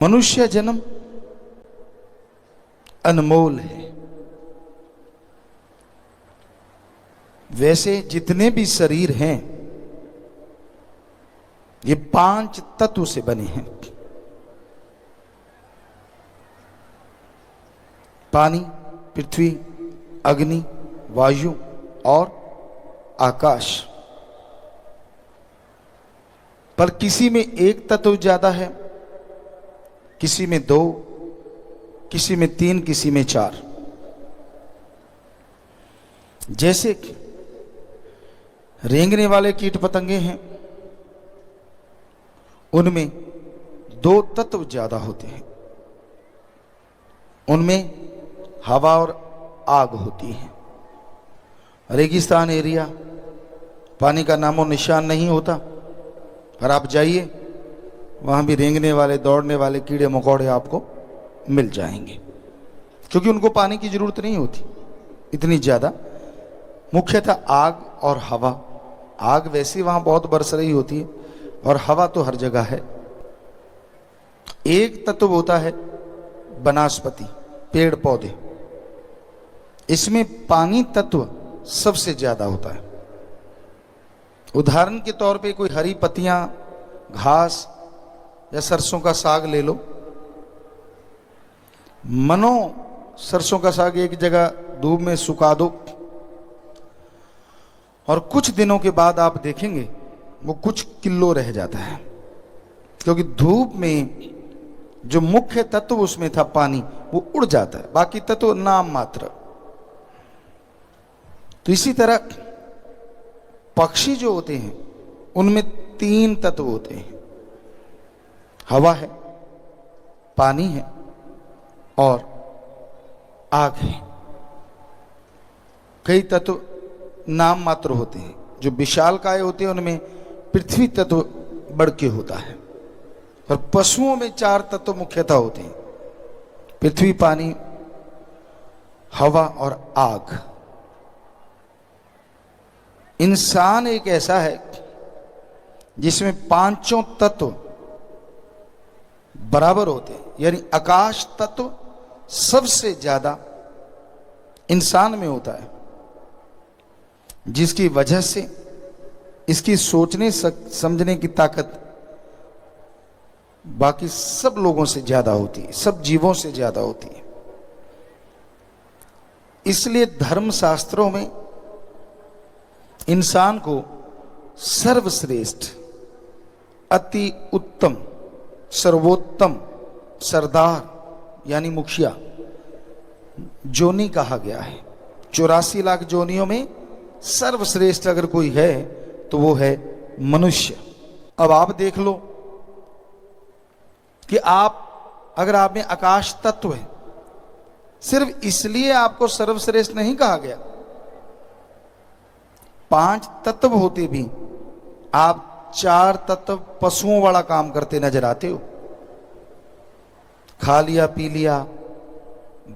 मनुष्य जन्म अनमोल है। वैसे जितने भी शरीर हैं ये 5 तत्व से बने हैं। पानी, पृथ्वी, अग्नि, वायु और आकाश। पर किसी में एक तत्व ज्यादा है, किसी में 2, किसी में 3, किसी में 4। जैसे कि रेंगने वाले कीट पतंगे हैं, उनमें 2 तत्व ज्यादा होते हैं। उनमें हवा और आग होती है। रेगिस्तान एरिया, पानी का नामो निशान नहीं होता, पर आप जाइए वहां भी रेंगने वाले, दौड़ने वाले कीड़े मकोड़े आपको मिल जाएंगे, क्योंकि उनको पानी की जरूरत नहीं होती इतनी ज्यादा। मुख्यतः आग और हवा। आग वैसे वहां बहुत बरस रही होती है और हवा तो हर जगह है। एक तत्व होता है वनस्पति, पेड़ पौधे। इसमें पानी तत्व सबसे ज्यादा होता है। उदाहरण के तौर पे कोई हरी पत्तियां, घास या सरसों का साग ले लो। मनो सरसों का साग एक जगह धूप में सुखा दो और कुछ दिनों के बाद आप देखेंगे वो कुछ किलो रह जाता है, क्योंकि धूप में जो मुख्य तत्व उसमें था पानी, वो उड़ जाता है, बाकी तत्व नाम मात्र। तो इसी तरह पक्षी जो होते हैं उनमें 3 तत्व होते हैं। हवा है, पानी है और आग है। कई तत्व नाम मात्र होते हैं। जो विशालकाय होते हैं उनमें पृथ्वी तत्व बढ़ के होता है। और पशुओं में 4 तत्व मुख्यतः होते हैं: पृथ्वी, पानी, हवा और आग। इंसान एक ऐसा है जिसमें 5 तत्व बराबर होते हैं, यानी आकाश तत्व सबसे ज्यादा इंसान में होता है, जिसकी वजह से इसकी सोचने समझने की ताकत बाकी सब लोगों से ज्यादा होती है, सब जीवों से ज्यादा होती है। इसलिए धर्म शास्त्रों में इंसान को सर्वश्रेष्ठ, अति उत्तम, सर्वोत्तम, सरदार यानी मुखिया जोनी कहा गया है। 84 लाख जोनियों में सर्वश्रेष्ठ अगर कोई है तो वो है मनुष्य। अब आप देख लो कि अगर आप में आकाश तत्व है, सिर्फ इसलिए आपको सर्वश्रेष्ठ नहीं कहा गया। 5 तत्व होते भी आप 4 तत्व पशुओं वाला काम करते नजर आते हो। खा लिया, पी लिया,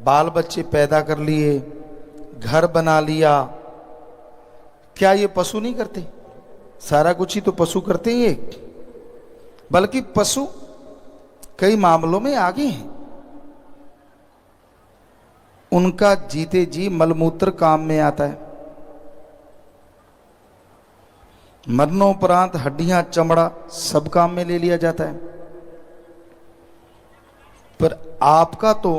बाल बच्चे पैदा कर लिए, घर बना लिया, क्या ये पशु नहीं करते? सारा कुछ ही तो पशु करते ही है। बल्कि पशु कई मामलों में आगे हैं। उनका जीते जी मलमूत्र काम में आता है। मरणोपरांत हड्डियां, चमड़ा सब काम में ले लिया जाता है। पर आपका तो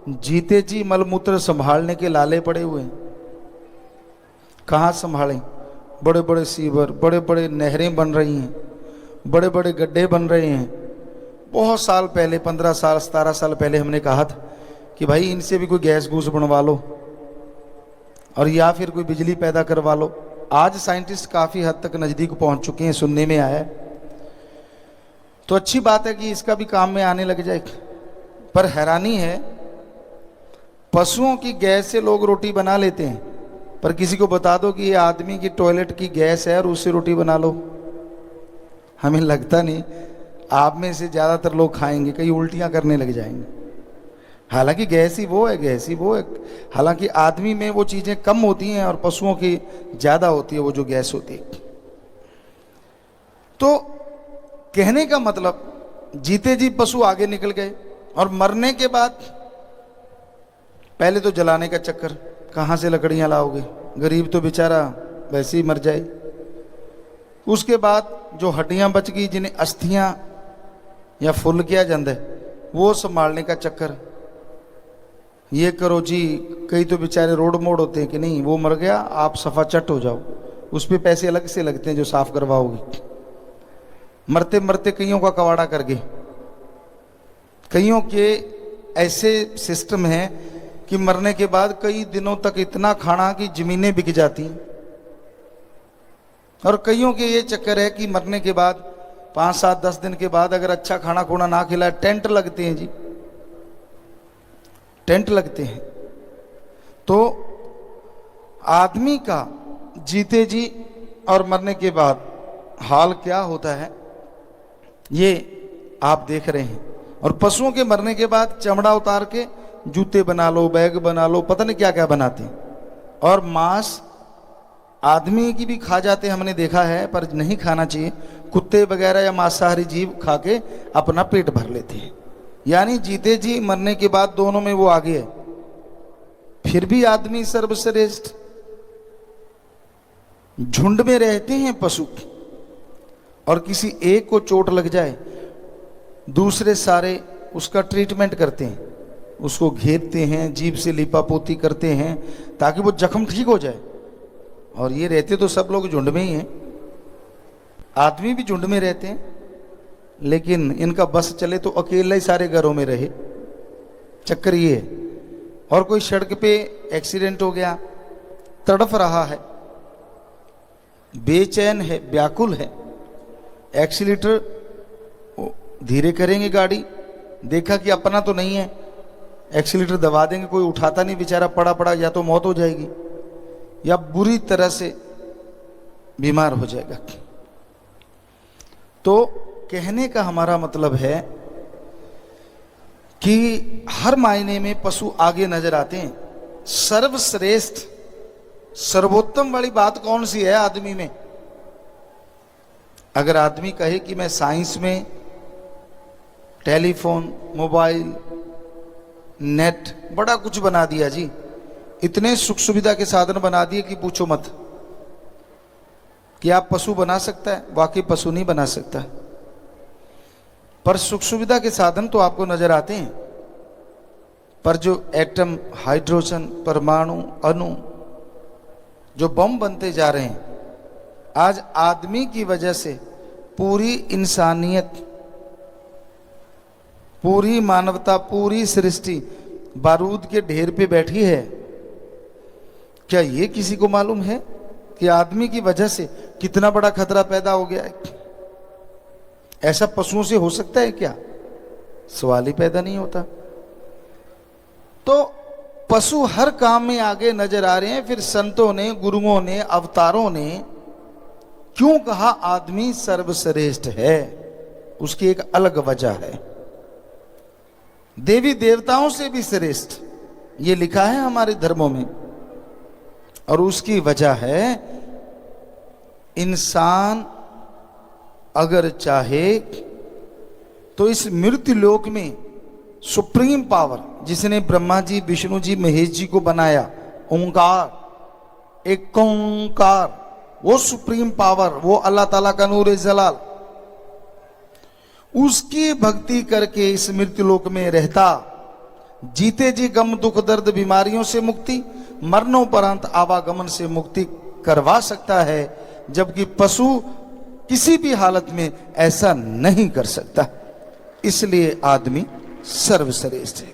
जीते जी मलमूत्र संभालने के लाले पड़े हुए हैं। कहाँ संभालें? बड़े बड़े सीवर, बड़े बड़े नहरें बन रही हैं, बड़े बड़े गड्ढे बन रहे हैं। बहुत साल पहले, 15 साल 17 साल पहले हमने कहा था कि भाई इनसे भी कोई गैस गूस बनवा लो और या फिर कोई बिजली पैदा करवा लो। आज साइंटिस्ट काफी हद तक नजदीक पहुंच चुके हैं, सुनने में आया है। तो अच्छी बात है कि इसका भी काम में आने लग जाए। पर हैरानी है, पशुओं की गैस से लोग रोटी बना लेते हैं, पर किसी को बता दो कि ये आदमी की टॉयलेट की गैस है और उससे रोटी बना लो, हमें लगता नहीं आप में से ज्यादातर लोग खाएंगे, कई उल्टियां करने लग जाएंगे। हालांकि गैस ही वो है, गैस ही वो है। हालांकि आदमी में वो चीजें कम होती हैं और पशुओं की ज्यादा होती है वो जो गैस होती है। तो कहने का मतलब जीते जी पशु आगे निकल गए, और मरने के बाद पहले तो जलाने का चक्कर, कहाँ से लकड़ियाँ लाओगे, गरीब तो बेचारा वैसे ही मर जाए। उसके बाद जो हड्डियाँ बच गई, जिन्हें अस्थियाँ या फुल किया जाता है, वो संभालने का चक्कर, ये करो जी। कई तो बेचारे रोड मोड़ होते हैं कि नहीं, वो मर गया आप सफा चट हो जाओ, उस पर पैसे अलग से लगते हैं जो साफ करवाओगे। मरते मरते कईयों का कवाड़ा कर गए। कईयों के ऐसे सिस्टम हैं कि मरने के बाद कई दिनों तक इतना खाना कि जमीनें बिक जाती हैं। और कईयों के ये चक्कर है कि मरने के बाद 5, 7, 10 दिन के बाद अगर अच्छा खाना खुना ना खिलाए, टेंट लगते हैं जी, टेंट लगते हैं। तो आदमी का जीते जी और मरने के बाद हाल क्या होता है, ये आप देख रहे हैं। और पशुओं के मरने के बाद चमड़ा उतार के जूते बना लो, बैग बना लो, पता नहीं क्या क्या बनाते हैं। और मांस आदमी की भी खा जाते हैं, हमने देखा है, पर नहीं खाना चाहिए। कुत्ते वगैरह या मांसाहारी जीव खा के अपना पेट भर लेते हैं। यानी जीते जी मरने के बाद दोनों में वो आगे है। फिर भी आदमी सर्वश्रेष्ठ। झुंड में रहते हैं पशु, और किसी एक को चोट लग जाए, दूसरे सारे उसका ट्रीटमेंट करते हैं, उसको घेरते हैं, जीभ से लिपापोती करते हैं ताकि वो जख्म ठीक हो जाए। और ये रहते तो सब लोग झुंड में ही हैं, आदमी भी झुंड में रहते हैं, लेकिन इनका बस चले तो अकेला ही सारे घरों में रहे। चक्कर ये है। और कोई सड़क पे एक्सीडेंट हो गया, तड़फ रहा है, बेचैन है, व्याकुल है, एक्सीलेटर धीरे करेंगे गाड़ी, देखा कि अपना तो नहीं है, एक्सीलेटर दबा देंगे, कोई उठाता नहीं, बेचारा पड़ा पड़ा, या तो मौत हो जाएगी या बुरी तरह से बीमार हो जाएगा। तो कहने का हमारा मतलब है कि हर मायने में पशु आगे नजर आते हैं। सर्वश्रेष्ठ, सर्वोत्तम वाली बात कौन सी है आदमी में? अगर आदमी कहे कि मैं साइंस में टेलीफोन, मोबाइल, नेट, बड़ा कुछ बना दिया जी, इतने सुख सुविधा के साधन बना दिए कि पूछो मत। कि आप पशु बना सकता है? वाकई पशु नहीं बना सकता, पर सुख सुविधा के साधन तो आपको नजर आते हैं। पर जो एटम, हाइड्रोजन, परमाणु, अणु, जो बम बनते जा रहे हैं, आज आदमी की वजह से पूरी इंसानियत, पूरी मानवता, पूरी सृष्टि बारूद के ढेर पे बैठी है। क्या ये किसी को मालूम है कि आदमी की वजह से कितना बड़ा खतरा पैदा हो गया है? ऐसा पशुओं से हो सकता है क्या? सवाल ही पैदा नहीं होता। तो पशु हर काम में आगे नजर आ रहे हैं। फिर संतों ने, गुरुओं ने, अवतारों ने क्यों कहा आदमी सर्वश्रेष्ठ है? उसकी एक अलग वजह है। देवी देवताओं से भी श्रेष्ठ, ये लिखा है हमारे धर्मों में। और उसकी वजह है, इंसान अगर चाहे तो इस मृत्यु लोक में सुप्रीम पावर, जिसने ब्रह्मा जी, विष्णु जी, महेश जी को बनाया, ओंकार, एक ओंकार, वो सुप्रीम पावर, वो अल्लाह ताला का नूर जलाल, उसकी भक्ति करके इस मृत्यु लोक में रहता, जीते जी गम, दुख, दर्द, बीमारियों से मुक्ति, मरणोपरांत आवागमन से मुक्ति करवा सकता है। जबकि पशु किसी भी हालत में ऐसा नहीं कर सकता। इसलिए आदमी सर्वश्रेष्ठ है।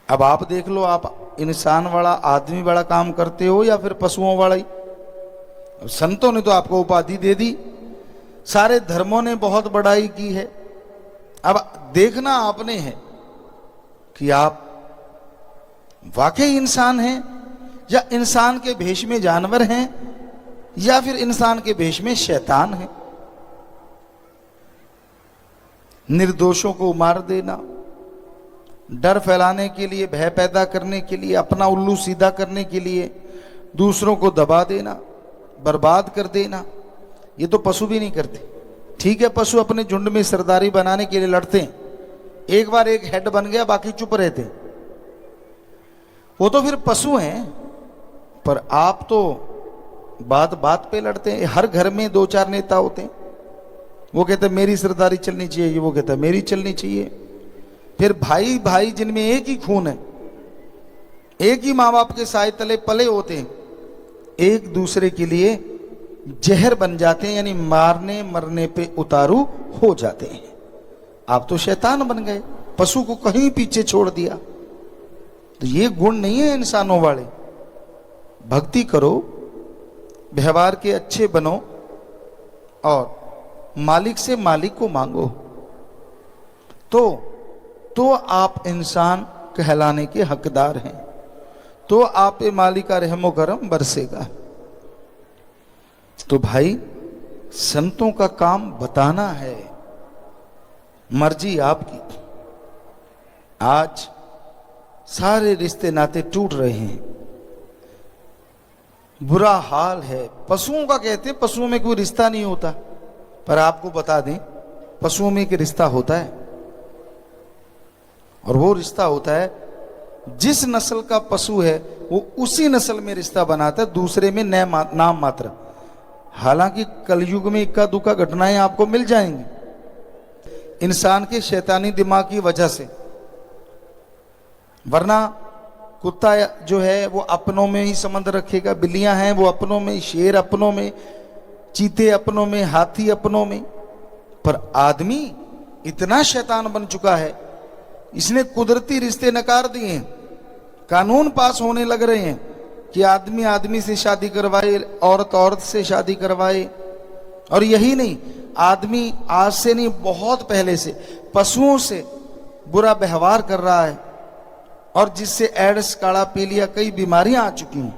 अब आप देख लो, आप इंसान वाला, आदमी वाला काम करते हो या फिर पशुओं वाला ही? अब संतों ने तो आपको उपाधि दे दी, सारे धर्मों ने बहुत बड़ाई की है। अब देखना आपने है कि आप वाकई इंसान हैं, या इंसान के भेष में जानवर हैं, या फिर इंसान के भेष में शैतान है। निर्दोषों को मार देना, डर फैलाने के लिए, भय पैदा करने के लिए, अपना उल्लू सीधा करने के लिए, दूसरों को दबा देना, बर्बाद कर देना, ये तो पशु भी नहीं करते। ठीक है, पशु अपने झुंड में सरदारी बनाने के लिए लड़ते हैं, एक बार एक हेड बन गया बाकी चुप रहते, वो तो फिर पशु हैं। पर आप तो बात बात पे लड़ते हैं। हर घर में दो चार नेता होते हैं, वो कहते हैं मेरी सरदारी चलनी चाहिए, वो कहता है मेरी चलनी चाहिए। फिर भाई भाई जिनमें एक ही खून है, एक ही माँ बाप के साए तले पले होते हैं, एक दूसरे के लिए जहर बन जाते हैं, यानी मारने मरने पे उतारू हो जाते हैं। आप तो शैतान बन गए, पशु को कहीं पीछे छोड़ दिया। तो ये गुण नहीं है इंसानों वाले। भक्ति करो, व्यवहार के अच्छे बनो और मालिक से मालिक को मांगो, तो आप इंसान कहलाने के हकदार हैं, तो आप पे मालिक का रहमो करम बरसेगा। तो भाई संतों का काम बताना है, मर्जी आपकी। आज सारे रिश्ते नाते टूट रहे हैं, बुरा हाल है। पशुओं का कहते हैं पशुओं में कोई रिश्ता नहीं होता, पर आपको बता दें पशुओं में एक रिश्ता होता है, और वो रिश्ता होता है जिस नस्ल का पशु है वो उसी नस्ल में रिश्ता बनाता है, दूसरे में नाम मात्र। हालांकि कलयुग में इक्का दुक्का घटनाएं आपको मिल जाएंगी इंसान के शैतानी दिमाग की वजह से, वरना कुत्ता जो है वो अपनों में ही संबंध रखेगा, बिल्लियां हैं वो अपनों में, शेर अपनों में, चीते अपनों में, हाथी अपनों में। पर आदमी इतना शैतान बन चुका है, इसने कुदरती रिश्ते नकार दिए हैं। कानून पास होने लग रहे हैं कि आदमी आदमी से शादी करवाए, औरत औरत से शादी करवाए। और यही नहीं, आदमी आज से नहीं बहुत पहले से पशुओं से बुरा व्यवहार कर रहा है, और जिससे एड्स, काला पीलिया, कई बीमारियां आ चुकी हैं,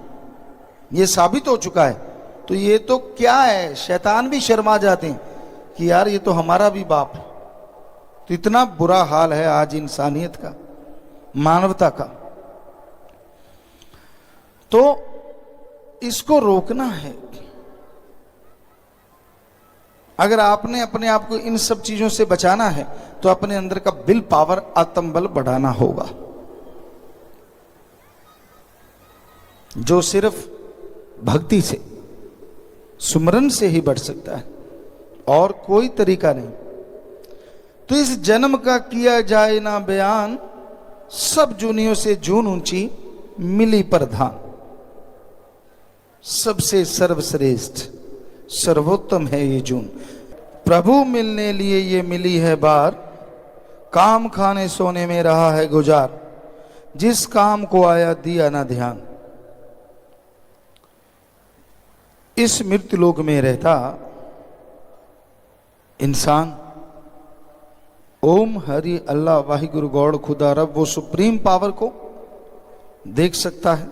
ये साबित हो चुका है। तो ये तो क्या है, शैतान भी शर्मा जाते हैं कि यार ये तो हमारा भी बाप है। तो इतना बुरा हाल है आज इंसानियत का, मानवता का। तो इसको रोकना है। अगर आपने अपने आप को इन सब चीजों से बचाना है तो अपने अंदर का विल पावर, आत्मबल बढ़ाना होगा, जो सिर्फ भक्ति से, सुमरन से ही बढ़ सकता है, और कोई तरीका नहीं। तो इस जन्म का किया जाए ना बयान, सब जूनियों से जून ऊंची मिली प्रधान। सबसे सर्वश्रेष्ठ सर्वोत्तम है ये जून, प्रभु मिलने लिए ये मिली है बार। काम खाने सोने में रहा है गुजार, जिस काम को आया दिया ना ध्यान। इस मृत्यु लोक में रहता इंसान ओम हरि अल्लाह वाहिगुरु गॉड खुदा रब, वो सुप्रीम पावर को देख सकता है,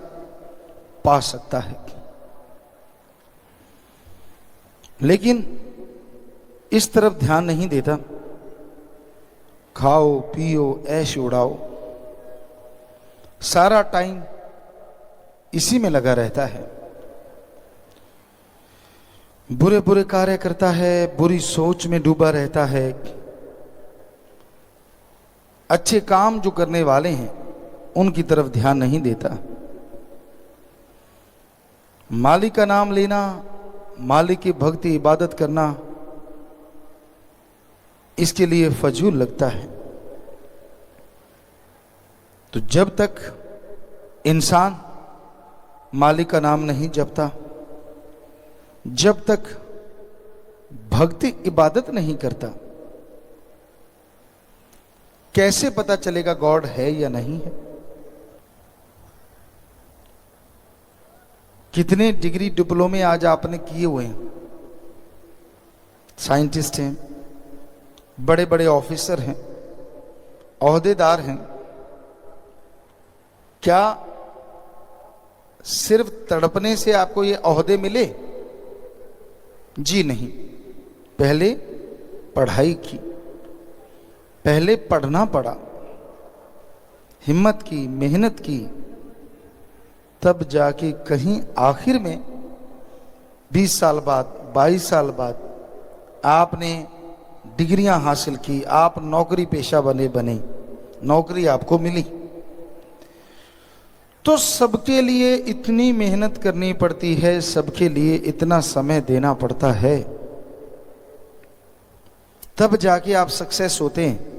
पा सकता है। लेकिन इस तरफ ध्यान नहीं देता। खाओ पियो ऐश उड़ाओ, सारा टाइम इसी में लगा रहता है, बुरे बुरे कार्य करता है, बुरी सोच में डूबा रहता है। अच्छे काम जो करने वाले हैं उनकी तरफ ध्यान नहीं देता। मालिक का नाम लेना, मालिक की भक्ति इबादत करना, इसके लिए फजूल लगता है। तो जब तक इंसान मालिक का नाम नहीं जपता, जब तक भक्ति इबादत नहीं करता, कैसे पता चलेगा गॉड है या नहीं है? कितने डिग्री डिप्लोमे आज आपने किए हुए हैं, साइंटिस्ट हैं, बड़े बड़े ऑफिसर हैं, ओहदेदार हैं, क्या सिर्फ तड़पने से आपको ये ओहदे मिले? जी नहीं। पहले पढ़ाई की, पहले पढ़ना पड़ा, हिम्मत की, मेहनत की, तब जाके कहीं आखिर में 20 साल बाद, 22 साल बाद आपने डिग्रियां हासिल की, आप नौकरी पेशा बने, नौकरी आपको मिली, तो सबके लिए इतनी मेहनत करनी पड़ती है, सबके लिए इतना समय देना पड़ता है, तब जाके आप सक्सेस होते हैं।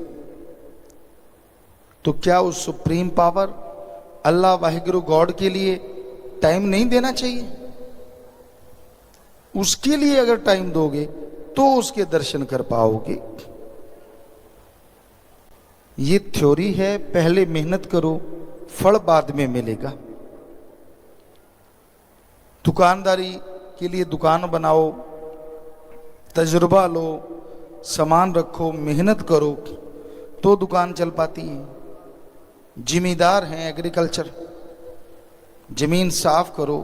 तो क्या उस सुप्रीम पावर अल्लाह वाहिगुरु गॉड के लिए टाइम नहीं देना चाहिए? उसके लिए अगर टाइम दोगे तो उसके दर्शन कर पाओगे। ये थ्योरी है, पहले मेहनत करो, फल बाद में मिलेगा। दुकानदारी के लिए दुकान बनाओ, तजुर्बा लो, सामान रखो, मेहनत करो तो दुकान चल पाती है। जिम्मेदार हैं एग्रीकल्चर, जमीन साफ करो,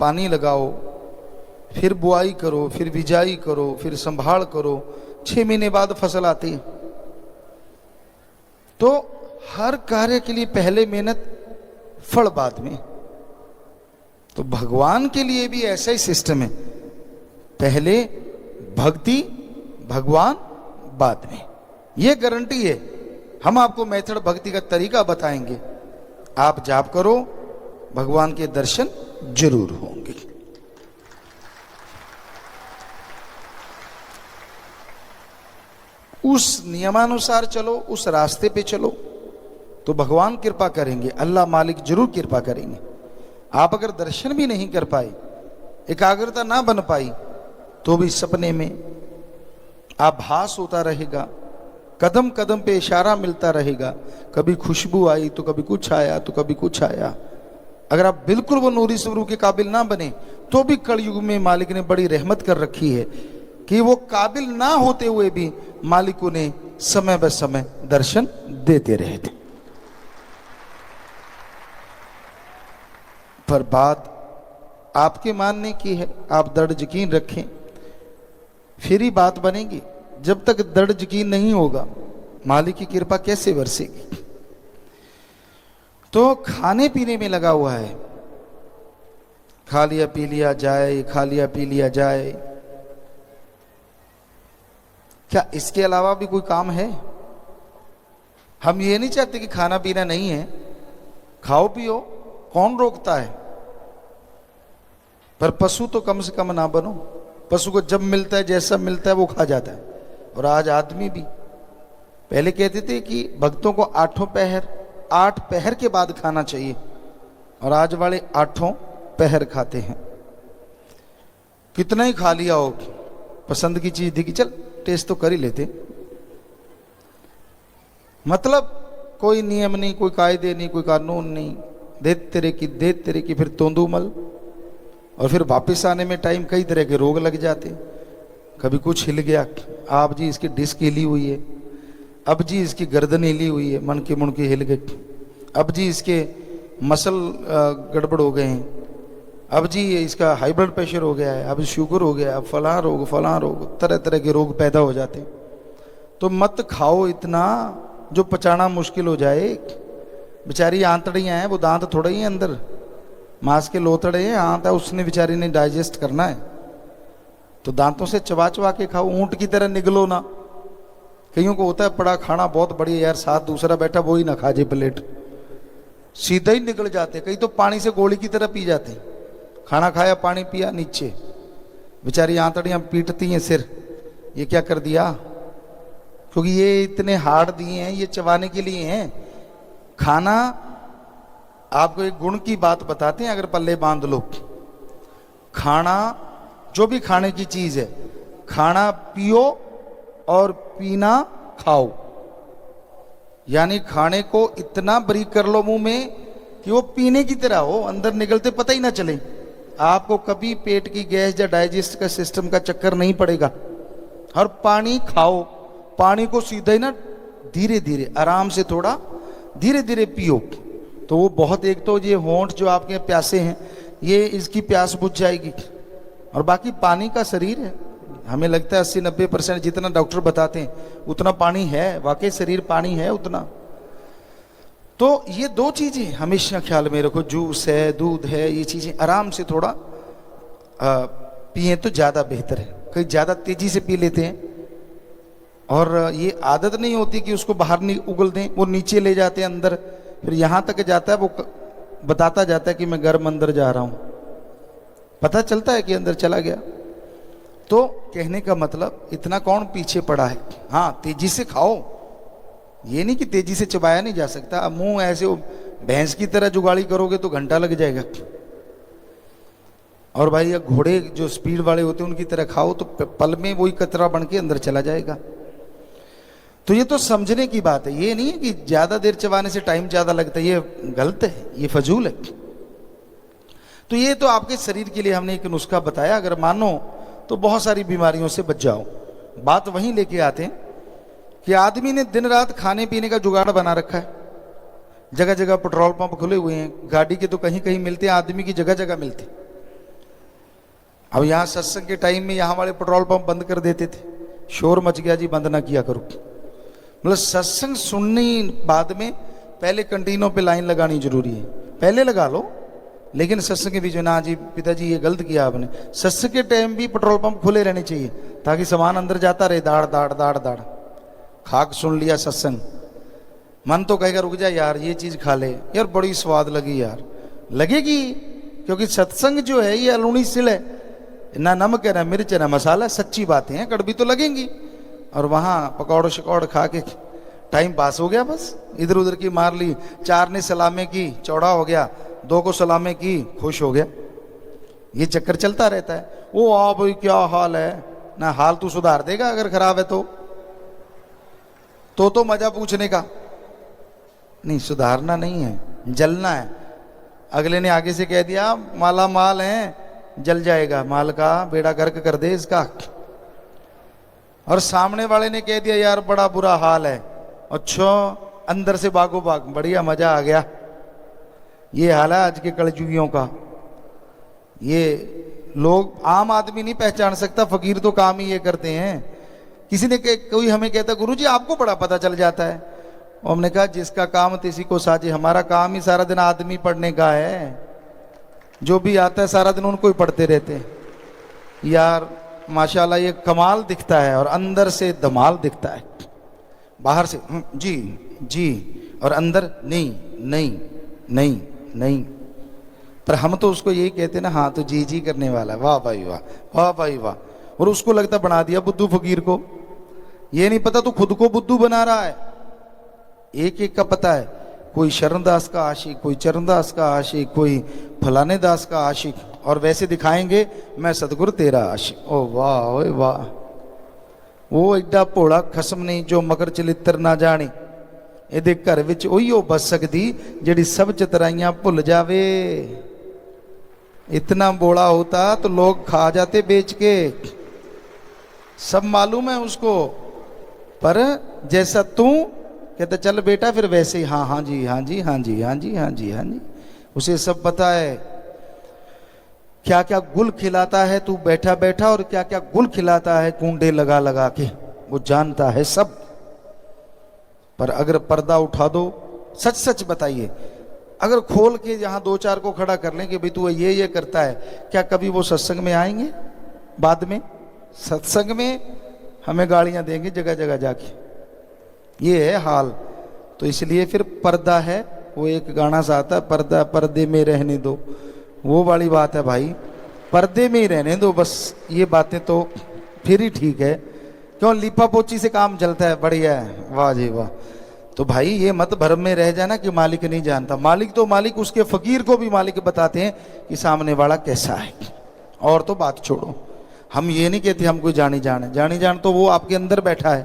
पानी लगाओ, फिर बुआई करो, फिर बिजाई करो, फिर संभाल करो, 6 महीने बाद फसल आती है। तो हर कार्य के लिए पहले मेहनत, फल बाद में। तो भगवान के लिए भी ऐसा ही सिस्टम है, पहले भक्ति, भगवान बाद में। यह गारंटी है। हम आपको मेथड, भक्ति का तरीका बताएंगे, आप जाप करो, भगवान के दर्शन जरूर होंगे। उस नियमानुसार चलो, उस रास्ते पे चलो तो भगवान कृपा करेंगे, अल्लाह मालिक जरूर कृपा करेंगे। आप अगर दर्शन भी नहीं कर पाए, एकाग्रता ना बन पाई, तो भी सपने में आभास होता रहेगा, कदम कदम पे इशारा मिलता रहेगा, कभी खुशबू आई तो कभी कुछ आया तो कभी कुछ आया। अगर आप बिल्कुल वो नूरी स्वरूप के काबिल ना बने, तो भी कलयुग में मालिक ने बड़ी रहमत कर रखी है कि वो काबिल ना होते हुए भी मालिक उन्हें समय ब समय दर्शन देते रहते। पर बात आपके मानने की है, आप दृढ़ यकीन रखें, फिर ही बात बनेगी। जब तक दृढ़ यकीन नहीं होगा, मालिक की कृपा कैसे बरसेगी? तो खाने पीने में लगा हुआ है, खा लिया पी लिया जाए, खा लिया पी लिया जाए। क्या इसके अलावा भी कोई काम है? हम ये नहीं चाहते कि खाना पीना नहीं है, खाओ पियो, कौन रोकता है? पर पशु तो कम से कम ना बनो। पशु को जब मिलता है, जैसा मिलता है वो खा जाता है। और आज आदमी भी, पहले कहते थे कि भक्तों को 8 पहर, 8 पहर के बाद खाना चाहिए, और आज वाले 8 पहर खाते हैं। कितना ही खा लिया हो, पसंद की चीज दिखी, चल टेस्ट तो कर ही लेते। मतलब कोई नियम नहीं, कोई कायदे नहीं, कोई कानून नहीं, दे तेरे की, फिर तोंदूमल। और फिर वापस आने में टाइम, कई तरह के रोग लग जाते। कभी कुछ हिल गया, आप जी इसकी डिस्क हिली हुई है, अब जी इसकी गर्दन हिली हुई है, मन के मुड़के हिल गए, अब जी इसके मसल गड़बड़ हो गए हैं, अब जी इसका हाई ब्लड प्रेशर हो गया है, अब शुगर हो गया, अब फलां रोग, तरह तरह के रोग पैदा हो जाते। तो मत खाओ इतना जो पचाना मुश्किल हो जाए। बेचारी आंतड़ियाँ हैं, वो दांत थोड़ा ही है अंदर, मांस के लोतड़े हैं, आंत है, उसने बेचारी ने डाइजेस्ट करना है। तो दांतों से चबा चबा के खाओ, ऊंट की तरह निगलो ना। कईयों को होता है पड़ा खाना बहुत बढ़िया यार, साथ दूसरा बैठा वो ही ना खा जे प्लेट, सीधा ही निकल जाते। कई तो पानी से गोली की तरह पी जाते, खाना खाया पानी पिया नीचे, बेचारी आंतड़ियां पीटती हैं सिर, ये क्या कर दिया? क्योंकि ये इतने हार्ड दिए हैं, ये चबाने के लिए हैं। खाना, आपको एक गुण की बात बताते हैं, अगर पल्ले बांध लो, खाना, जो भी खाने की चीज है, खाना पियो और पीना खाओ। यानी खाने को इतना बरीक कर लो मुंह में कि वो पीने की तरह हो, अंदर निकलते पता ही ना चले। आपको कभी पेट की गैस या डाइजेस्ट का सिस्टम का चक्कर नहीं पड़ेगा। और पानी खाओ, पानी को सीधा ही ना धीरे धीरे, आराम से, थोड़ा धीरे धीरे पियो, तो वो बहुत, एक तो ये होंठ जो आपके प्यासे हैं, ये इसकी प्यास बुझ जाएगी। और बाकी पानी का शरीर है, हमें लगता है 80-90% जितना डॉक्टर बताते हैं उतना पानी है, वाकई शरीर पानी है उतना। तो ये 2 चीजें हमेशा ख्याल में रखो, जूस है, दूध है, ये चीजें आराम से थोड़ा पिए तो ज्यादा बेहतर है। कई ज्यादा तेजी से पी लेते हैं और ये आदत नहीं होती कि उसको बाहर नहीं उगल दें, वो नीचे ले जाते हैं अंदर, फिर यहाँ तक जाता है, वो बताता जाता है कि मैं गर्म अंदर जा रहा हूँ, पता चलता है कि अंदर चला गया। तो कहने का मतलब इतना कौन पीछे पड़ा है। हाँ, तेजी से खाओ, ये नहीं कि तेजी से चबाया नहीं जा सकता। अब मुंह ऐसे भैंस की तरह जुगाड़ी करोगे तो घंटा लग जाएगा। और भाई, घोड़े जो स्पीड वाले होते हैं उनकी तरह खाओ तो पल में वही कचरा बन के अंदर चला जाएगा। तो ये तो समझने की बात है, ये नहीं है कि ज्यादा देर चबाने से टाइम ज्यादा लगता है, ये गलत है, ये फजूल है। तो ये तो आपके शरीर के लिए हमने एक नुस्खा बताया, अगर मानो तो बहुत सारी बीमारियों से बच जाओ। बात वहीं लेके आते हैं कि आदमी ने दिन रात खाने पीने का जुगाड़ बना रखा है। जगह जगह पेट्रोल पंप खुले हुए हैं, गाड़ी के तो कहीं कहीं मिलते हैं, आदमी की जगह जगह मिलते। अब यहाँ सत्संग के टाइम में यहाँ वाले पेट्रोल पंप बंद कर देते थे, शोर मच गया जी, बंद ना किया करो। मतलब सत्संग सुनने बाद में पहले कंटीनों पे लाइन लगानी जरूरी है, पहले लगा लो, लेकिन सत्संग के बीच में ना जी पिताजी ये गलत किया आपने। सत्संग के टाइम भी पेट्रोल पंप खुले रहने चाहिए ताकि सामान अंदर जाता रहे, दाड़ दाड़ दाड़ दाड़। खाक सुन लिया सत्संग, मन तो कहेगा रुक जा यार ये चीज खा ले, यार बड़ी स्वाद लगी, यार लगेगी, क्योंकि सत्संग जो है ये अलूनी सिल है, ना नमक है ना मिर्च है ना मसाला, सच्ची बातें हैं, कड़वी तो लगेंगी। और वहां पकौड़ शकौड़ खा के टाइम पास हो गया, बस इधर उधर की मार ली, 4 ने सलामे की चौड़ा हो गया, 2 को सलामे की खुश हो गया, ये चक्कर चलता रहता है। वो आ भाई क्या हाल है ना, हाल तू सुधार देगा अगर खराब है तो मजा पूछने का नहीं, सुधारना नहीं है, जलना है। अगले ने आगे से कह दिया माला माल है, जल जाएगा, माल का बेड़ा गर्क कर दे इसका। और सामने वाले ने कह दिया यार बड़ा बुरा हाल है, अच्छा अंदर से भागो भाग, बढ़िया मजा आ गया। ये हाल है आज के कलजुगियों का। ये लोग आम आदमी नहीं पहचान सकता, फकीर तो काम ही ये करते हैं। किसी ने कोई हमें कहता गुरुजी आपको बड़ा पता चल जाता है, और हमने कहा जिसका काम किसी को साजे, हमारा काम ही सारा दिन आदमी पढ़ने का है, जो भी आता है सारा दिन उनको ही पढ़ते रहते हैं। यार माशाल्लाह ये कमाल दिखता है और अंदर से धमाल दिखता है। बाहर से जी जी और अंदर नहीं नहीं नहीं नहीं। पर हम तो उसको यही कहते ना, हाँ तो जी जी करने वाला, वाह भाई वाह, वाह भाई वाह। और उसको लगता बना दिया बुद्धू फकीर को, ये नहीं पता तो खुद को बुद्धू बना रहा है। एक एक का पता है, कोई शरणदास का आशिक, कोई चरणदास का आशिक, कोई फलाने दास का आशिक, और वैसे दिखाएंगे मैं सतगुरु तेरा आशिक। ओ वाह ओए वाह, वो एडा भोला खसम नहीं जो मकर चलित्र ना जाने, ਇਹਦੇ घर विच उहियो बस सकती जिहड़ी सब चतराइयां भुल जावे। इतना बोला होता तो लोग खा जाते बेच के, सब मालूम है उसको। पर जैसा तू कहता चल बेटा फिर वैसे ही हाँ हाँ जी हाँ जी हाँ जी हाँ जी हाँ जी हाँ जी, उसे सब पता है क्या क्या गुल खिलाता है तू बैठा बैठा, और क्या क्या गुल खिलाता है कूंडे लगा लगा के, वो जानता है सब। पर अगर पर्दा उठा दो, सच सच बताइए, अगर खोल के यहाँ 2-4 को खड़ा कर लें कि भाई तू ये करता है, क्या कभी वो सत्संग में आएंगे? बाद में सत्संग में हमें गालियां देंगे जगह जगह जाके, ये है हाल। तो इसलिए फिर पर्दा है, वो एक गाना सा आता है, पर्दा पर्दे में रहने दो, वो वाली बात है भाई, पर्दे में ही रहने दो बस। ये बातें तो फिर ही ठीक है, क्यों लिपा पोची से काम चलता है, बढ़िया है, वाह जी वाह। तो भाई ये मत भ्रम में रह जाना कि मालिक नहीं जानता, मालिक तो मालिक, उसके फकीर को भी मालिक बताते हैं कि सामने वाला कैसा है। और तो बात छोड़ो, हम ये नहीं कहते हम कोई जानी जान तो वो आपके अंदर बैठा है,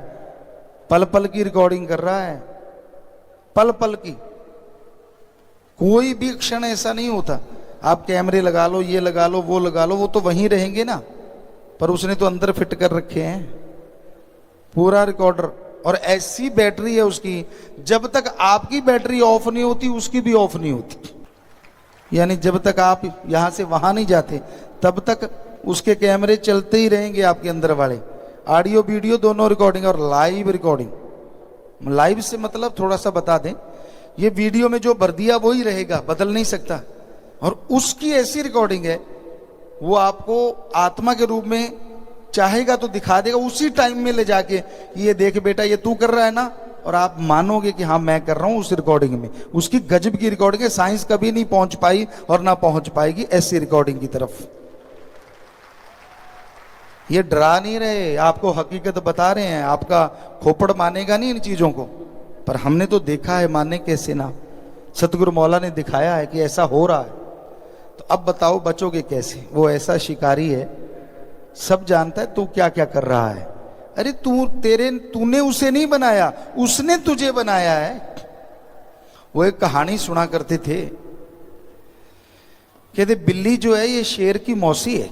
पल पल की रिकॉर्डिंग कर रहा है, पल पल की। कोई भी क्षण ऐसा नहीं होता, आप कैमरे लगा लो, ये लगा लो, वो लगा लो, वो तो वहीं रहेंगे ना, पर उसने तो अंदर फिट कर रखे हैं पूरा रिकॉर्डर। और ऐसी बैटरी है उसकी, जब तक आपकी बैटरी ऑफ नहीं होती उसकी भी ऑफ नहीं होती। यानी जब तक आप यहां से वहां नहीं जाते तब तक उसके कैमरे चलते ही रहेंगे आपके अंदर वाले, ऑडियो वीडियो दोनों रिकॉर्डिंग और लाइव रिकॉर्डिंग। लाइव से मतलब थोड़ा सा बता दें, ये वीडियो में जो भर दिया वही रहेगा, बदल नहीं सकता। और उसकी ऐसी रिकॉर्डिंग है वो आपको आत्मा के रूप में चाहेगा तो दिखा देगा उसी टाइम में ले जाके, ये देख बेटा ये तू कर रहा है ना, और आप मानोगे कि हाँ मैं कर रहा हूं उस रिकॉर्डिंग में। उसकी गजब की रिकॉर्डिंग है, साइंस कभी नहीं पहुंच पाई और ना पहुंच पाएगी ऐसी रिकॉर्डिंग की तरफ। ये डरा नहीं रहे, आपको हकीकत बता रहे हैं। आपका खोपड़ मानेगा नहीं इन चीजों को, पर हमने तो देखा है, माने कैसे ना। सतगुरु मौला ने दिखाया है कि ऐसा हो रहा है, तो अब बताओ बचोगे कैसे। वो ऐसा शिकारी है, सब जानता है तू क्या क्या कर रहा है। अरे तूने उसे नहीं बनाया, उसने तुझे बनाया है। वो एक कहानी सुना करते थे, कहते बिल्ली जो है ये शेर की मौसी है।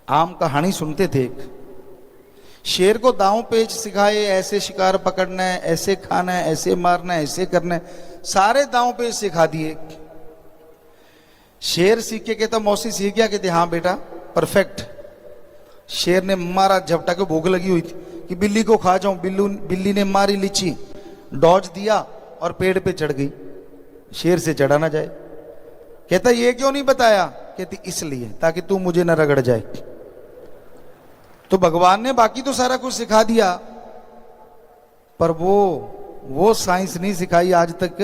आम कहानी सुनते थे। शेर को दांव पेच सिखाए, ऐसे शिकार पकड़ना है, ऐसे खाना है, ऐसे मारना है, ऐसे करना है, सारे दांव पेच सिखा दिए। शेर सीख के कहता मौसी सीख गया, कहते हाँ बेटा परफेक्ट। शेर ने मारा झपटा के, भूख लगी हुई थी कि बिल्ली को खा जाऊं। बिल्ली ने मारी लीची, डॉज दिया और पेड़ पे चढ़ गई, शेर से चढ़ा ना जाए। कहता ये क्यों नहीं बताया, कहती इसलिए ताकि तू मुझे न रगड़ जाए। तो भगवान ने बाकी तो सारा कुछ सिखा दिया, पर वो साइंस नहीं सिखाई आज तक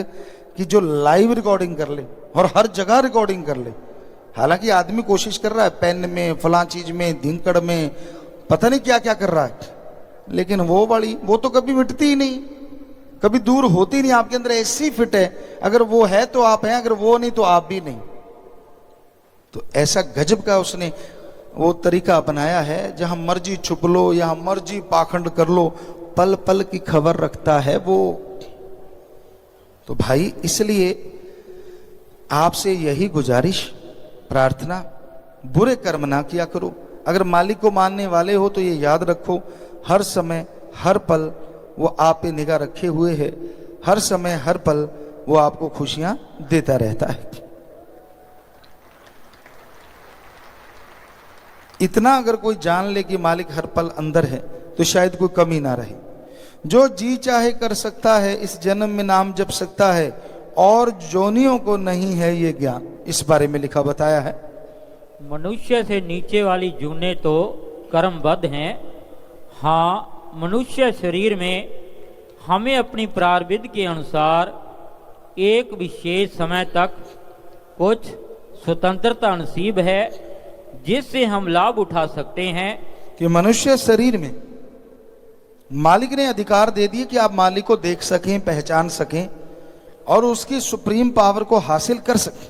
कि जो लाइव रिकॉर्डिंग कर ले और हर जगह रिकॉर्डिंग कर ले। हालांकि आदमी कोशिश कर रहा है, पेन में, फलां चीज में, धिंकड़ में, पता नहीं क्या क्या कर रहा है, लेकिन वो तो कभी मिटती ही नहीं, कभी दूर होती नहीं। आपके अंदर ऐसी फिट है, अगर वो है तो आप हैं, अगर वो नहीं तो आप भी नहीं। तो ऐसा गजब का उसने वो तरीका अपनाया है, जहां मर्जी छुप लो, यहां मर्जी पाखंड कर लो, पल पल की खबर रखता है वो। तो भाई इसलिए आपसे यही गुजारिश, प्रार्थना, बुरे कर्म ना किया करो। अगर मालिक को मानने वाले हो तो ये याद रखो, हर समय हर पल वो आप पे निगाह रखे हुए है, हर समय हर पल वो आपको खुशियां देता रहता है। इतना अगर कोई जान ले कि मालिक हर पल अंदर है तो शायद कोई कमी ना रहे। जो जी चाहे कर सकता है, इस जन्म में नाम जप सकता है, और जोनियों को नहीं है ये ज्ञान। इस बारे में लिखा बताया है, मनुष्य से नीचे वाली जूने तो कर्मबद्ध हैं। हाँ, मनुष्य शरीर में हमें अपनी प्रारब्ध के अनुसार एक विशेष समय तक कुछ स्वतंत्रता नसीब है, जिससे हम लाभ उठा सकते हैं। कि मनुष्य शरीर में मालिक ने अधिकार दे दिए कि आप मालिक को देख सकें, पहचान सकें और उसकी सुप्रीम पावर को हासिल कर सकें।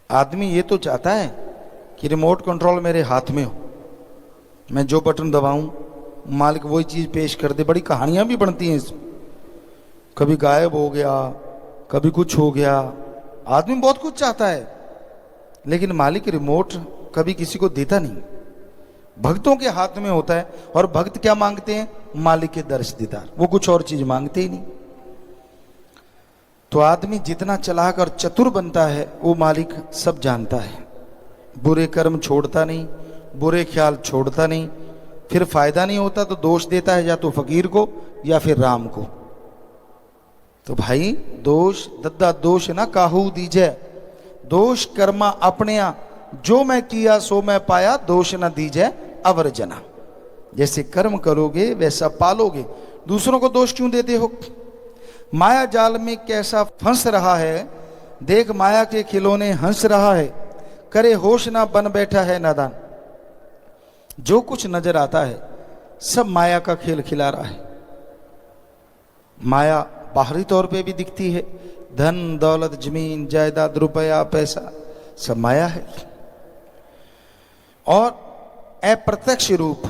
आदमी ये तो चाहता है कि रिमोट कंट्रोल मेरे हाथ में हो, मैं जो बटन दबाऊं मालिक वही चीज पेश कर दे। बड़ी कहानियां भी बनती हैं इसमें, कभी गायब हो गया, कभी कुछ हो गया। आदमी बहुत कुछ चाहता है, लेकिन मालिक रिमोट कभी किसी को देता नहीं, भक्तों के हाथ में होता है। और भक्त क्या मांगते हैं, मालिक के दर्श दीदार, वो कुछ और चीज मांगते ही नहीं। तो आदमी जितना चालाक और चतुर बनता है वो मालिक सब जानता है। बुरे कर्म छोड़ता नहीं, बुरे ख्याल छोड़ता नहीं, फिर फायदा नहीं होता तो दोष देता है, या तो फकीर को या फिर राम को। तो भाई दोष दद्दा दोष ना काहू दीजे, दोष कर्मा अपने जो मैं किया सो मैं पाया, दोष न दीजे अवर जना। जैसे कर्म करोगे वैसा पालोगे, दूसरों को दोष क्यों देते हो। माया जाल में कैसा फंस रहा है, देख माया के खिलौने हंस रहा है, करे होश ना बन बैठा है नादान। जो कुछ नजर आता है सब माया का खेल खिला रहा है। माया बाहरी तौर पे भी दिखती है, धन दौलत जमीन जायदाद रुपया पैसा सब माया है, और अप्रत्यक्ष रूप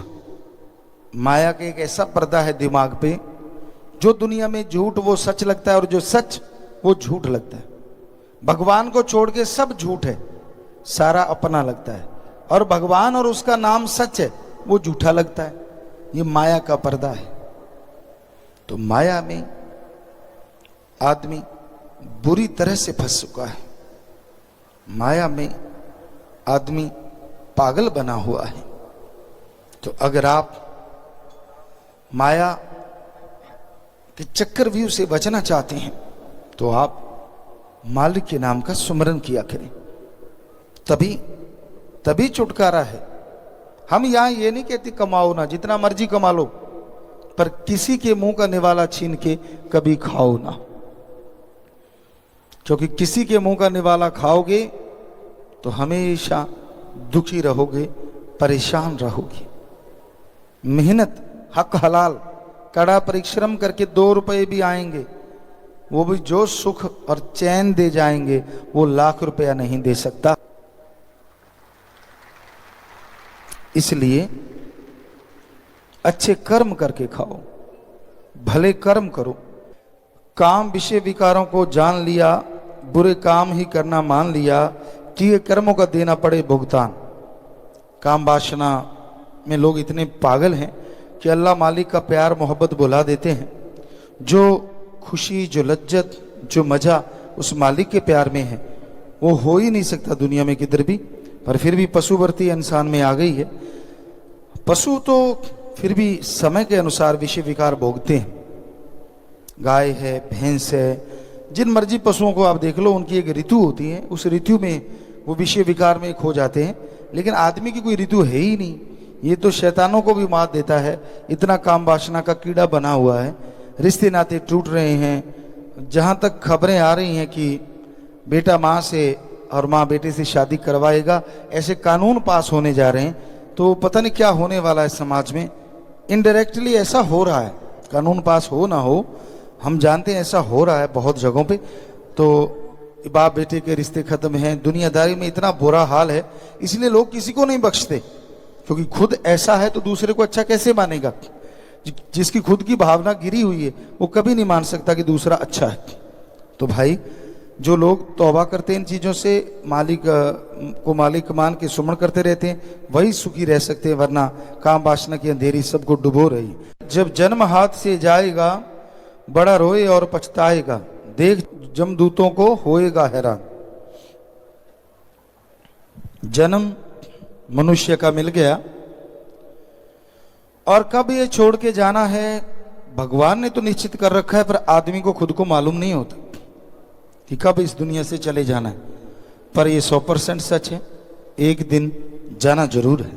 माया के एक ऐसा पर्दा है दिमाग पे, जो दुनिया में झूठ वो सच लगता है और जो सच वो झूठ लगता है। भगवान को छोड़ के सब झूठ है, सारा अपना लगता है, और भगवान और उसका नाम सच है वो झूठा लगता है। ये माया का पर्दा है। तो माया में आदमी बुरी तरह से फंस चुका है, माया में आदमी पागल बना हुआ है। तो अगर आप माया के चक्रव्यूह से बचना चाहते हैं तो आप मालिक के नाम का सुमरन किया करें, तभी छुटकारा है। हम यहां ये नहीं कहते कमाओ ना, जितना मर्जी कमा लो, पर किसी के मुंह का निवाला छीन के कभी खाओ ना, क्योंकि किसी के मुंह का निवाला खाओगे तो हमेशा दुखी रहोगे, परेशान रहोगे। मेहनत, हक हलाल, कड़ा परिश्रम करके 2 रुपए भी आएंगे, वो भी जो सुख और चैन दे जाएंगे वो लाख रुपया नहीं दे सकता। इसलिए अच्छे कर्म करके खाओ, भले कर्म करो। काम विषय विकारों को जान लिया, बुरे काम ही करना मान लिया, किए कर्मों का देना पड़े भुगतान। काम वासना में लोग इतने पागल हैं कि अल्लाह मालिक का प्यार मोहब्बत बुला देते हैं। जो खुशी, जो लज्जत, जो मज़ा उस मालिक के प्यार में है वो हो ही नहीं सकता दुनिया में किधर भी। पर फिर भी पशुवर्ती इंसान में आ गई है। पशु तो फिर भी समय के अनुसार विषय विकार भोगते हैं। गाय है, भैंस है, जिन मर्जी पशुओं को आप देख लो, उनकी एक ऋतु होती है, उस ऋतु में वो विषय विकार में खो जाते हैं। लेकिन आदमी की कोई ऋतु है ही नहीं। ये तो शैतानों को भी मात देता है, इतना काम वासना का कीड़ा बना हुआ है। रिश्ते नाते टूट रहे हैं। जहाँ तक खबरें आ रही हैं कि बेटा माँ से और माँ बेटे से शादी करवाएगा, ऐसे कानून पास होने जा रहे हैं। तो पता नहीं क्या होने वाला है समाज में। इनडायरेक्टली ऐसा हो रहा है, कानून पास हो ना हो, हम जानते हैं ऐसा हो रहा है बहुत जगहों पे। तो बाप बेटे के रिश्ते खत्म हैं, दुनियादारी में इतना बुरा हाल है, इसलिए लोग किसी को नहीं बख्शते। क्योंकि खुद ऐसा है तो दूसरे को अच्छा कैसे मानेगा। जिसकी खुद की भावना गिरी हुई है वो कभी नहीं मान सकता कि दूसरा अच्छा है। तो भाई, जो लोग तौबा करते हैं इन चीज़ों से, मालिक को मालिक मान के सुमन करते रहते हैं, वही सुखी रह सकते हैं, वरना काम वासना की अंधेरी सबको डुबो रही। जब जन्म हाथ से जाएगा, बड़ा रोए और पछताएगा, देख जमदूतों को होएगा हैरान। जन्म मनुष्य का मिल गया और कब ये छोड़ के जाना है भगवान ने तो निश्चित कर रखा है, पर आदमी को खुद को मालूम नहीं होता कि कब इस दुनिया से चले जाना है। पर ये 100% सच है, एक दिन जाना जरूर है।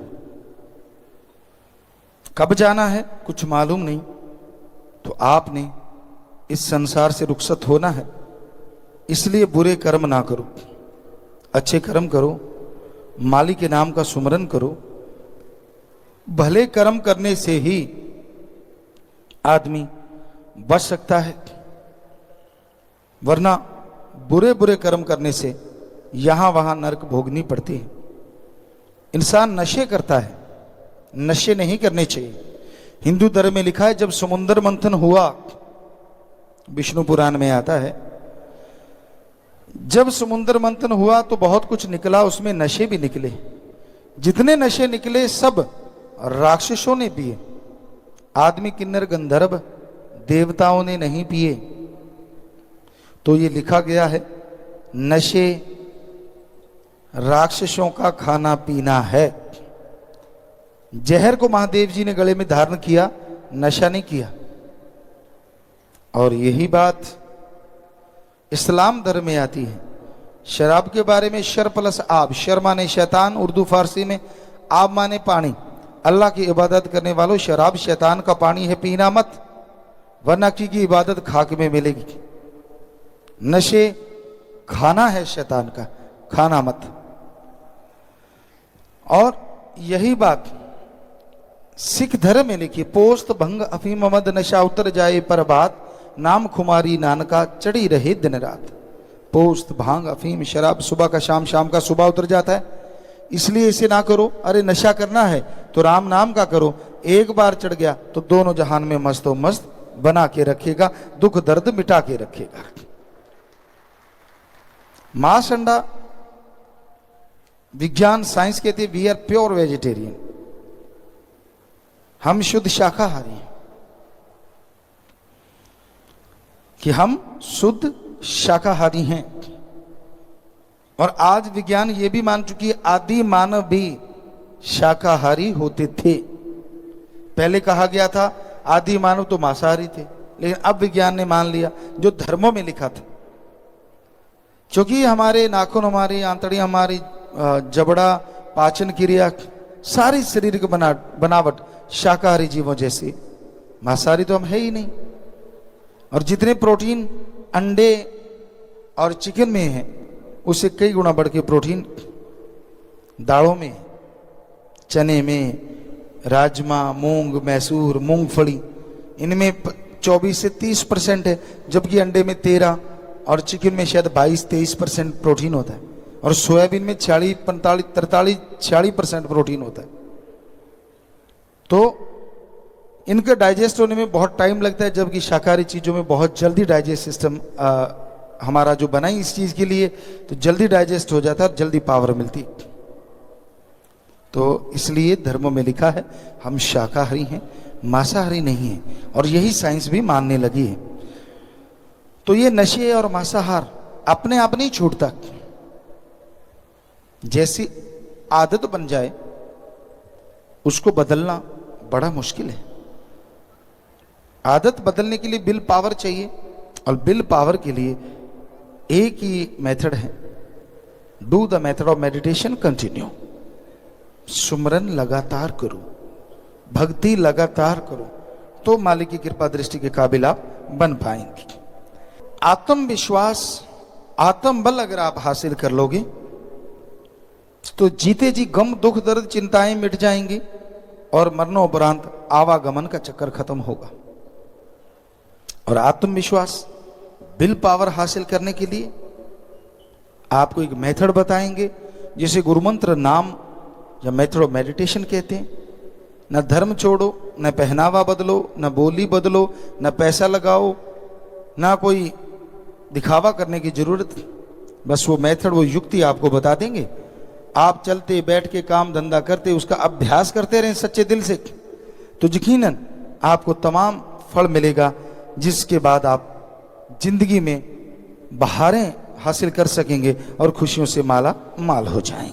कब जाना है कुछ मालूम नहीं। तो आपने इस संसार से रुखसत होना है, इसलिए बुरे कर्म ना करो, अच्छे कर्म करो, मालिक के नाम का सुमरन करो। भले कर्म करने से ही आदमी बच सकता है, वरना बुरे बुरे कर्म करने से यहां वहां नरक भोगनी पड़ती है। इंसान नशे करता है, नशे नहीं करने चाहिए। हिंदू धर्म में लिखा है, जब समुद्र मंथन हुआ, विष्णु पुराण में आता है, जब समुद्र मंथन हुआ तो बहुत कुछ निकला, उसमें नशे भी निकले। जितने नशे निकले सब राक्षसों ने पिए, आदमी किन्नर गंधर्व देवताओं ने नहीं पिए। तो ये लिखा गया है, नशे राक्षसों का खाना पीना है। जहर को महादेव जी ने गले में धारण किया, नशा नहीं किया। और यही बात इस्लाम धर्म में आती है। शराब के बारे में शर प्लस आब, शर माने शैतान, उर्दू फारसी में आब माने पानी। अल्लाह की इबादत करने वालों, शराब शैतान का पानी है, पीना मत, वरना की इबादत खाक में मिलेगी। नशे खाना है शैतान का, खाना मत। और यही बात सिख धर्म में लिखी, पोस्त भंग अफीम मद नशा उतर जाए पर बात, नाम खुमारी नानका चढ़ी रहे दिन रात। पोस्त भांग अफीम शराब सुबह का शाम, शाम का सुबह उतर जाता है, इसलिए इसे ना करो। अरे नशा करना है तो राम नाम का करो, एक बार चढ़ गया तो दोनों जहान में मस्तो मस्त बना के रखेगा, दुख दर्द मिटा के रखेगा। मांस अंडा विज्ञान साइंस कहते वी आर प्योर वेजिटेरियन, हम शुद्ध शाकाहारी हैं, कि हम शुद्ध शाकाहारी हैं। और आज विज्ञान ये भी मान चुकी है, आदि मानव भी शाकाहारी होते थे। पहले कहा गया था आदि मानव तो मांसाहारी थे, लेकिन अब विज्ञान ने मान लिया जो धर्मों में लिखा था। क्योंकि हमारे नाखून, हमारी आंतड़ियां, हमारी जबड़ा, पाचन क्रिया सारी शरीर की बनावट शाकाहारी जीवों जैसी, मांसाहारी तो हम है ही नहीं। और जितने प्रोटीन अंडे और चिकन में है, उससे कई गुना बढ़ के प्रोटीन दालों में है, चने में, राजमा, मूंग, मैसूर, मूंगफली, इनमें 24 से 30% है, जबकि अंडे में 13 और चिकन में शायद 22-23% प्रोटीन होता है, और सोयाबीन में 46 प्रोटीन होता है। तो इनके डाइजेस्ट होने में बहुत टाइम लगता है, जबकि शाकाहारी चीज़ों में बहुत जल्दी डाइजेस्ट सिस्टम हमारा जो बना इस चीज़ के लिए, तो जल्दी डाइजेस्ट हो जाता है और जल्दी पावर मिलती। तो इसलिए धर्मों में लिखा है हम शाकाहारी हैं, मांसाहारी नहीं है, और यही साइंस भी मानने लगी है। तो ये नशे और मांसाहार अपने आप नहीं छूटता, जैसी आदत बन जाए उसको बदलना बड़ा मुश्किल है। आदत बदलने के लिए विल पावर चाहिए, और विल पावर के लिए एक ही मेथड है, do the method of meditation continue. सुमरन लगातार करो, भक्ति लगातार करो, तो मालिक की कृपा दृष्टि के काबिल आप बन पाएंगे। आत्मविश्वास, आत्मबल अगर आप हासिल कर लोगे तो जीते जी गम, दुख, दर्द, चिंताएं मिट जाएंगी, और मरणोपरांत आवागमन का चक्कर खत्म होगा। और आत्मविश्वास, विल पावर हासिल करने के लिए आपको एक मेथड बताएंगे, जिसे गुरुमंत्र नाम या मेथड ऑफ मेडिटेशन कहते हैं। न धर्म छोड़ो, न पहनावा बदलो, न बोली बदलो, न पैसा लगाओ, ना कोई दिखावा करने की जरूरत। बस वो मेथड, वो युक्ति आपको बता देंगे। आप चलते बैठ के काम धंधा करते उसका अभ्यास करते रहें सच्चे दिल से, तो यकीनन आपको तमाम फल मिलेगा, जिसके बाद आप जिंदगी में बहारें हासिल कर सकेंगे और खुशियों से माला माल हो जाएंगे।